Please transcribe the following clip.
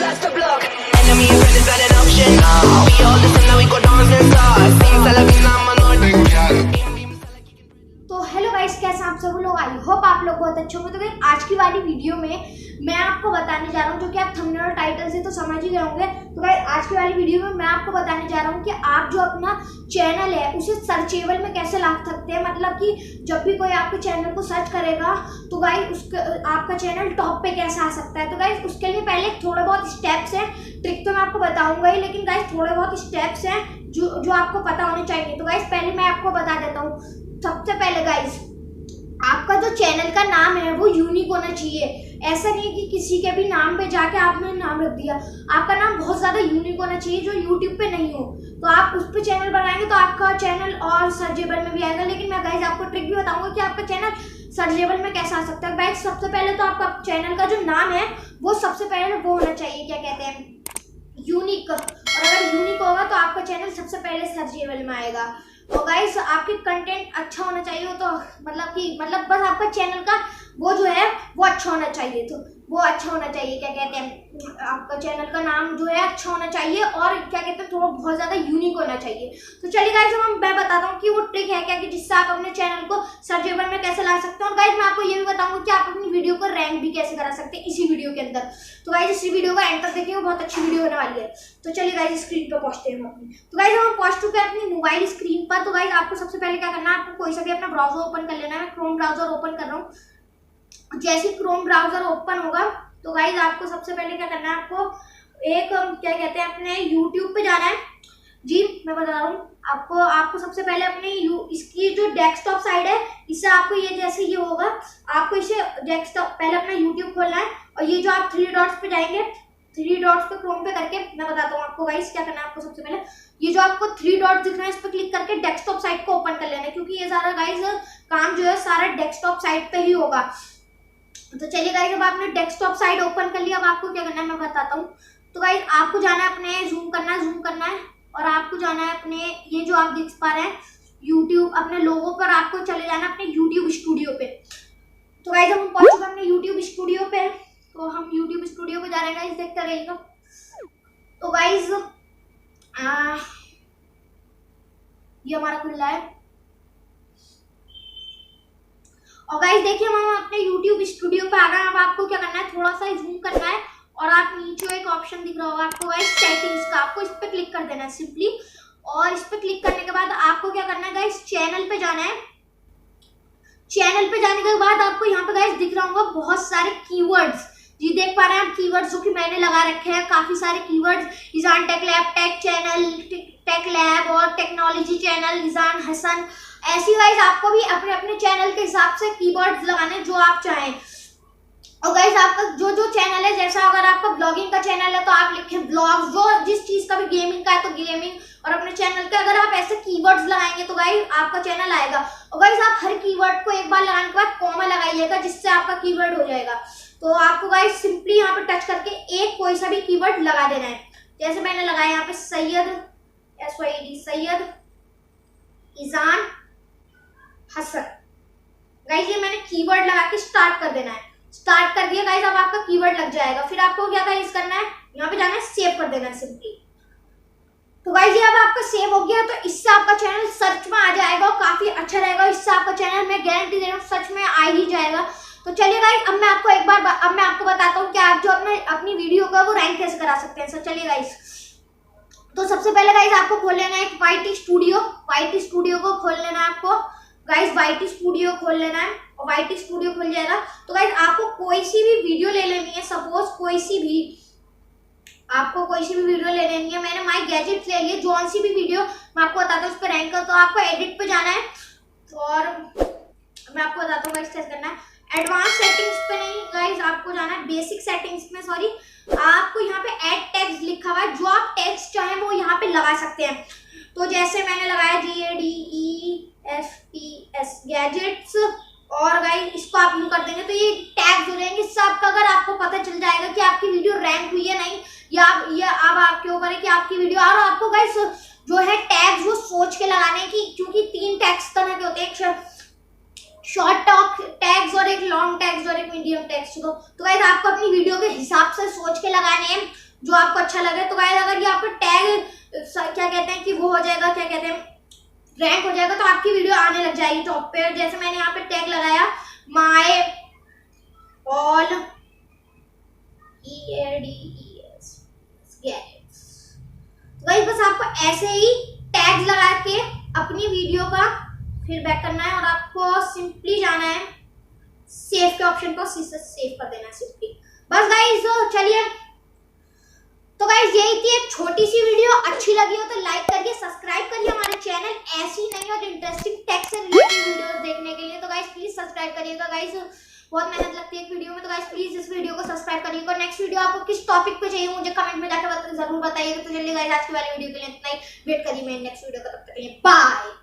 Blast the block. Enemy and friend is not an option. We all listen now, we go dance and start. Sing Salavina, Manoj. तो hello guys, कैसे आप सब लोग? I hope आप लोग बहुत अच्छे होंगे। तो गाइस आज की वाली वीडियो में मैं आपको बताने जा रहा हूँ, जो कि आप थंबनेल और टाइटल से तो समझ ही गए होंगे। तो गाइस आज की वाली वीडियो में मैं आपको बताने जा रहा हूँ कि आप जो अपना चैनल है उसे सर्चेबल में कैसे ला सकते हैं। मतलब कि जब भी कोई आपके चैनल को सर्च करेगा तो गाइस आपका चैनल टॉप पे कैसे आ सकता है। तो गाइस उसके लिए पहले थोड़े बहुत स्टेप्स हैं, ट्रिक तो मैं आपको बताऊंगा ही, लेकिन गाइस थोड़े बहुत स्टेप्स हैं जो आपको पता होने चाहिए। तो गाइस पहले मैं आपको बता देता हूँ। सबसे पहले गाइस आपका जो चैनल का नाम है वो यूनिक होना चाहिए। ऐसा नहीं कि किसी के भी नाम पे जाके आपने नाम रख दिया। आपका नाम बहुत ज़्यादा यूनिक होना चाहिए जो यूट्यूब पे नहीं हो। तो आप उस पर चैनल बनाएंगे तो आपका चैनल और सर्चेबल में भी आएगा। लेकिन मैं गाइस आपको ट्रिक भी बताऊंगा कि आपका चैनल सर्चेबल में कैसे आ सकता है। गाइस सबसे पहले तो आपका चैनल का जो नाम है वो सबसे पहले वो होना चाहिए, क्या कहते हैं, यूनिक। और अगर यूनिक होगा तो आपका चैनल सबसे पहले सर्चेबल में आएगा। और गाइस आपके कंटेंट अच्छा होना चाहिए हो, तो मतलब बस आपका चैनल का वो जो है वो अच्छा होना चाहिए। तो वो अच्छा होना चाहिए, क्या कहते हैं, आपका चैनल का नाम जो है अच्छा होना चाहिए और क्या कहते हैं थोड़ा बहुत ज़्यादा यूनिक होना चाहिए। तो चलिए गाइस मैं बताता हूँ कि वो ट्रिक है क्या, कि जिससे आप अपने चैनल को सर्चेबल में कैसे ला सकते हैं। और गाइस मैं आपको ये भी बताऊंगा कि आप अपनी वीडियो को रैंक भी कैसे करा सकते हैं इसी वीडियो के अंदर। तो गाइस इसी वीडियो का एंड तक देखिए, वो बहुत अच्छी वीडियो होने वाली है। तो चलिए गाइस स्क्रीन पर पहुंचते हैं अपनी। तो गाइस हम पहुंच चुके हैं अपनी मोबाइल स्क्रीन पर। तो गाइस आपको सबसे पहले क्या करना है, आपको कोई सा भी अपना ब्राउजर ओपन कर लेना है। मैं क्रोम ब्राउजर ओपन कर रहा हूँ। जैसे क्रोम ब्राउजर ओपन होगा तो गाइस आपको सबसे पहले क्या करना है, आपको एक क्या कहते हैं अपने YouTube पे जाना है। जी मैं बता रहा हूँ आपको सबसे पहले अपने इसकी जो डेस्कटॉप साइड है, इससे आपको ये जैसे ये होगा, आपको इसे डेस्कटॉप पहले अपना YouTube खोलना है। और ये जो आप 3 डॉट्स पे जाएंगे, 3 डॉट्स पे क्रोम पे करके, मैं बताता हूँ आपको गाइस क्या करना है। आपको सबसे पहले ये जो आपको 3 डॉट्स दिख रहा है इस पर क्लिक करके डेस्कटॉप साइट को ओपन कर लेना है, क्योंकि ये सारा गाइस काम जो है सारा डेस्कटॉप साइट पे ही होगा। तो चलिए गाइस अब आपने डेस्कटॉप साइट ओपन कर लिया। अब आपको क्या करना है मैं बताता हूँ। तो गाइस आपको जाना है अपने जूम करना है और आपको जाना है अपने ये जो आप देख पा रहे हैं YouTube अपने लोगो पर, आपको चले जाना है अपने YouTube स्टूडियो पे। तो गाइस हम पहुंच चुके हैं अपने YouTube स्टूडियो पे। तो हम YouTube स्टूडियो पे जा रहे हैं गाइस, देखते रहिएगा। तो गाइस ये हमारा खुल रहा है। और गाइस देखिए हम अपने YouTube स्टूडियो पे आ गए। अब आपको क्या करना है, थोड़ा सा जूम करना है और आप नीचे एक ऑप्शन दिख रहा होगा आपको गाइस सेटिंग्स का, आपको इस पे क्लिक कर देना है सिंपली। और इस पे क्लिक करने के बाद आपको क्या करना है गाइस, चैनल पे जाना है। चैनल पे जाने के बाद आपको यहाँ पे गाइस दिख रहा होगा बहुत सारे कीवर्ड्स। जी देख पा रहे हैं आप कीवर्ड्स जो कि मैंने लगा रखे हैं, काफी सारे keywords, Izan tech lab, take channel, tech lab और टेक्नोलॉजी चैनल, ईजान हसन। ऐसी गाइस आपको भी अपने अपने चैनल के हिसाब से कीवर्ड्स लगाने जो आप चाहें। और गाइस आपका जो चैनल है, जैसा अगर आपका ब्लॉगिंग का चैनल है तो आप लिखें ब्लॉग्स, जो जिस चीज का भी, गेमिंग का है तो गेमिंग। और अपने चैनल के अगर आप ऐसे कीवर्ड्स लगाएंगे तो गाइस आपका चैनल आएगा। और गाइस आप हर कीवर्ड को एक बार लगाने के बाद कॉमा लगाइएगा, जिससे आपका कीवर्ड हो जाएगा। तो आपको गाइस सिंपली यहाँ पे टच करके एक कोई सा भी कीवर्ड लगा देना है। जैसे मैंने लगाया यहाँ पे सैयद, सैयद ईजान हसन। गाइस ये मैंने कीवर्ड लगा के स्टार्ट कर देना है। स्टार्ट कर दिया गाइस, अब आपका कीवर्ड लग जाएगा। फिर आपको क्या गाइस करना है, यहाँ पे जाना है, सेव कर देना है सिंपली। तो गाइस ये अब आपका सेव हो गया। तो इससे आपका चैनल सर्च में आ जाएगा और काफी अच्छा रहेगा। इससे आपका चैनल, मैं गारंटी दे रहा हूँ, सच में आ ही जाएगा। तो चलिए गाइस अब मैं आपको बताता हूँ कि आप जो अपनी वीडियो का वो रैंक कैसे करा सकते हैं। सर चलिए गाइस, तो सबसे पहले गाइस आपको खोल लेना है YT स्टूडियो को खोल लेना है आपको गाइस। YT स्टूडियो खोल लेना है और YT स्टूडियो खुल जाएगा। तो गाइस आपको कोई सी भी वीडियो ले लेनी है, सपोज आपको कोई सी भी वीडियो ले लेनी है। मैंने माय गैजेट्स ले लिए, जो सी भी वीडियो मैं आपको बताता हूँ उस पर रैंक कर। तो आपको एडिट पे जाना है और मैं आपको बताता हूँ गाइस कैसे करना है। एडवांस सेटिंग्स पे नहीं गाइस, आपको जाना है बेसिक सेटिंग्स में, सॉरी। आपको यहाँ पे ऐड टैग्स लिखा हुआ है, जो आप टैग्स चाहें वो यहाँ पे लगा सकते हैं। तो जैसे मैंने लगाया GADESPS गैजेट्स, और गाइस इसको आप यूज कर देंगे तो ये टैग्स हो जाएंगे सबका। अगर आपको पता चल जाएगा कि आपकी वीडियो रैंक हुई है नहीं, या अब आपके ऊपर है कि आपकी वीडियो, और आपको गाइस जो है टैग्स वो सोच के लगाने की, क्योंकि 3 टैग्स तरह के होते हैं, एक शॉर्ट टैग्स और एक लॉन्ग टैग्स और एक मीडियम टैग्स। तो गाइस आपको अपनी वीडियो के हिसाब से सोच के लगाने हैं। जो आपको अच्छा लगे। तो गाइस अगर ये आपको टैग क्या कहते हैं कि वो हो जाएगा, क्या कहते हैं, रैंक हो जाएगा, तो आपकी वीडियो आने लग जाएगी टॉप पे। जैसे मैंने यहाँ पे टैग लगाया माय ऑल EADES गैजेट्स। तो गाइस बस आपको ऐसे ही टैग लगा के अपनी वीडियो का फिर बैक करना है और आपको सिंपली जाना है सेव के ऑप्शन को, सेव कर देना है सिंपली। बस गाइस चलिए, तो गाइस यही थी एक छोटी सी वीडियो। अच्छी लगी हो तो लाइक करिए, सब्सक्राइब करिए हमारे चैनल ऐसी नई और इंटरेस्टिंग टेक से रिलेटेड वीडियोस देखने के लिए। तो गाइस प्लीज सब्सक्राइब करिएगा गाइस, बहुत मेहनत लगती है एक वीडियो में। तो गाइस प्लीज इस वीडियो को सब्सक्राइब करिएगा। नेक्स्ट वीडियो आपको किस टॉपिक पे चाहिए मुझे कमेंट में जाकर जरूर बताइएगा। तो चलिए गाइस आज की वाली वीडियो के लिए इतना ही, वेट करिए मेरे नेक्स्ट वीडियो का, तब तक के लिए बाय।